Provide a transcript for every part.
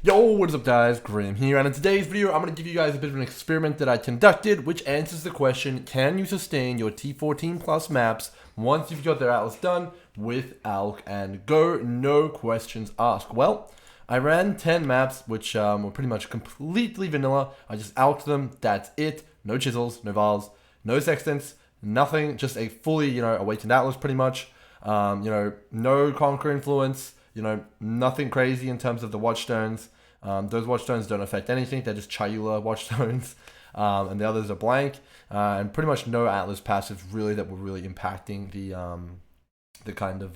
Yo, what is up guys, Grim here, and in today's video I'm going to give you guys a bit of an experiment that I conducted which answers the question, can you sustain your T14 plus maps once you've got their atlas done with Alch and Go, no questions asked. Well, I ran 10 maps which were pretty much completely vanilla. I just alched them, that's it, no chisels, no vals, no sextants, nothing, just a fully, awakened atlas pretty much, no conquer influence. Nothing crazy in terms of the watchstones. Those watchstones don't affect anything. They're just Chayula watchstones. And the others are blank. And pretty much no Atlas passives really that were really impacting the kind of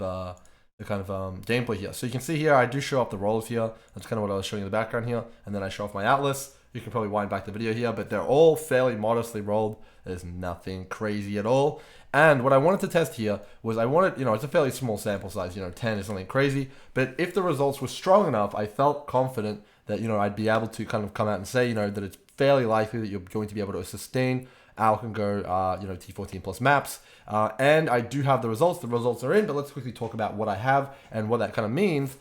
gameplay here. So you can see here, I do show off the rolls here. That's kind of what I was showing in the background here. And then I show off my Atlas. You can probably wind back the video here, but they're all fairly modestly rolled. There's nothing crazy at all. And what I wanted to test here was it's a fairly small sample size, 10 is something crazy. But if the results were strong enough, I felt confident that, I'd be able to kind of come out and say, that it's fairly likely that you're going to be able to sustain Alch and Go, T14 plus maps. And I do have the results. The results are in, but let's quickly talk about what I have and what that kind of means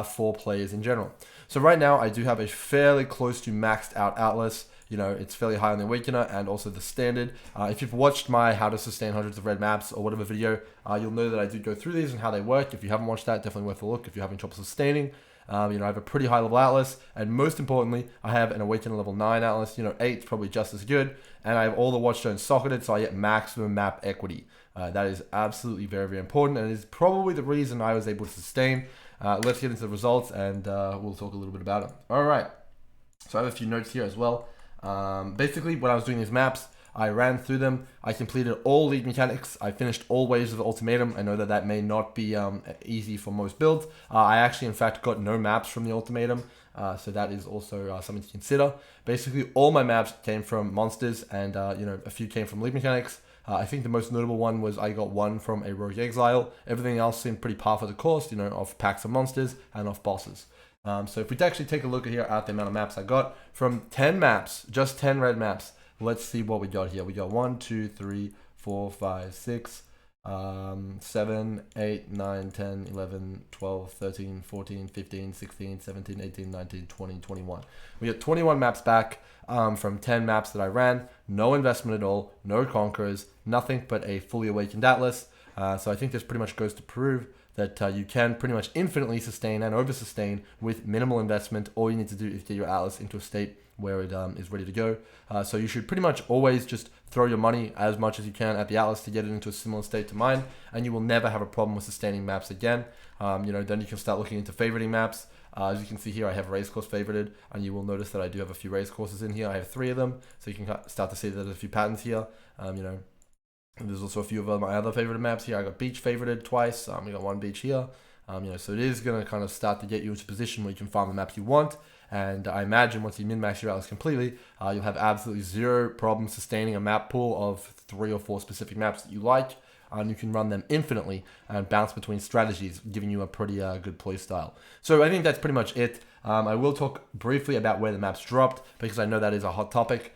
for players in general. So right now, I do have a fairly close to maxed out Atlas. It's fairly high on the Awakener and also the Standard. If you've watched my How to Sustain Hundreds of Red Maps or whatever video, you'll know that I do go through these and how they work. If you haven't watched that, definitely worth a look if you're having trouble sustaining. I have a pretty high level Atlas, and most importantly, I have an Awakener level 9 Atlas. 8's probably just as good, and I have all the watchstones socketed, so I get maximum map equity. That is absolutely very, very important, and it is probably the reason I was able to sustain. Let's get into the results, and we'll talk a little bit about them. All right, so I have a few notes here as well. Basically, when I was doing these maps, I ran through them. I completed all lead mechanics. I finished all waves of the ultimatum. I know that may not be easy for most builds. I actually, in fact, got no maps from the ultimatum. So that is also something to consider. Basically, all my maps came from monsters and, a few came from lead mechanics. I think the most notable one was I got one from a rogue exile. Everything else seemed pretty par for the course, of packs of monsters and of bosses. So if we actually take a look here at the amount of maps I got from 10 maps, just 10 red maps, let's see what we got here. We got 1, 2, 3, 4, 5, 6, 7, 8, 9, 10, 11, 12, 13, 14, 15, 16, 17, 18, 19, 20, 21. We got 21 maps back from 10 maps that I ran. No investment at all, no conquerors, nothing but a fully awakened Atlas. So I think this pretty much goes to prove that you can pretty much infinitely sustain and over sustain with minimal investment. All you need to do is get your Atlas into a state where it is ready to go. So you should pretty much always just throw your money as much as you can at the Atlas to get it into a similar state to mine, and you will never have a problem with sustaining maps again. Then you can start looking into favoriting maps. As you can see here, I have race course favorited, and you will notice that I do have a few race courses in here. I have 3 of them, so you can start to see that there's a few patterns here. And there's also a few of my other favorite maps here. I got beach favorited twice. We got 1 beach here. So it is going to kind of start to get you into a position where you can farm the maps you want. And I imagine once you min-max your Atlas completely, you'll have absolutely zero problem sustaining a map pool of 3 or 4 specific maps that you like. And you can run them infinitely and bounce between strategies, giving you a pretty good play style. So I think that's pretty much it. I will talk briefly about where the maps dropped, because I know that is a hot topic.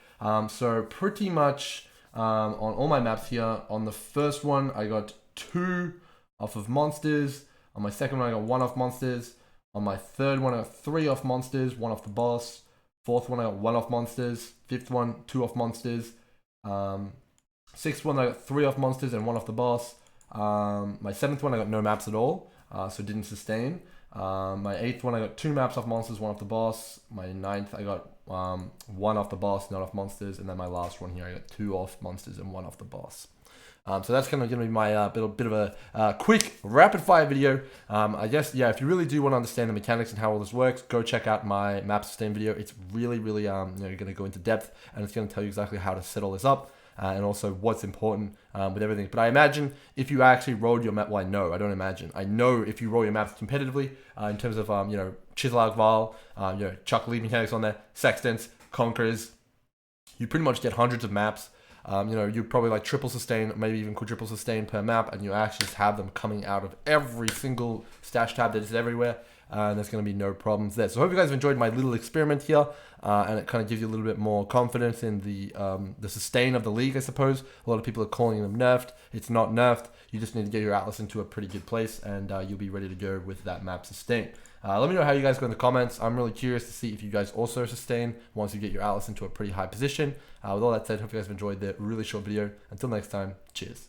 So pretty much on all my maps here, on the first one, I got 2 off of monsters. On my second one, I got 1 off monsters. On my third one, I got 3 off monsters, 1 off the boss. Fourth one, I got 1 off monsters. Fifth one, 2 off monsters. Sixth one, I got 3 off monsters and 1 off the boss. My 7th one, I got no maps at all, so didn't sustain. My 8th one, I got 2 maps off monsters, 1 off the boss. My 9th, I got 1 off the boss, none off monsters. And then my last one here, I got 2 off monsters and 1 off the boss. So that's kind of going to be my bit of a quick rapid fire video. I guess, yeah, if you really do want to understand the mechanics and how all this works, go check out my map sustain video. It's really, really, you're going to go into depth, and it's going to tell you exactly how to set all this up. And also what's important with everything. But I imagine if you actually rolled your map, well, I don't imagine. I know if you roll your maps competitively in terms of, chisel out Val, chuck lead mechanics on there, sextants, conquerors, you pretty much get hundreds of maps. You probably like triple sustain, maybe even quadruple sustain per map, and you actually just have them coming out of every single stash tab that is everywhere. And there's going to be no problems there. So I hope you guys have enjoyed my little experiment here, and it kind of gives you a little bit more confidence in the sustain of the league, I suppose. A lot of people are calling them nerfed. It's not nerfed. You just need to get your Atlas into a pretty good place, and you'll be ready to go with that map sustain. Let me know how you guys go in the comments. I'm really curious to see if you guys also sustain once you get your Atlas into a pretty high position. With all that said, hope you guys have enjoyed the really short video. Until next time, cheers.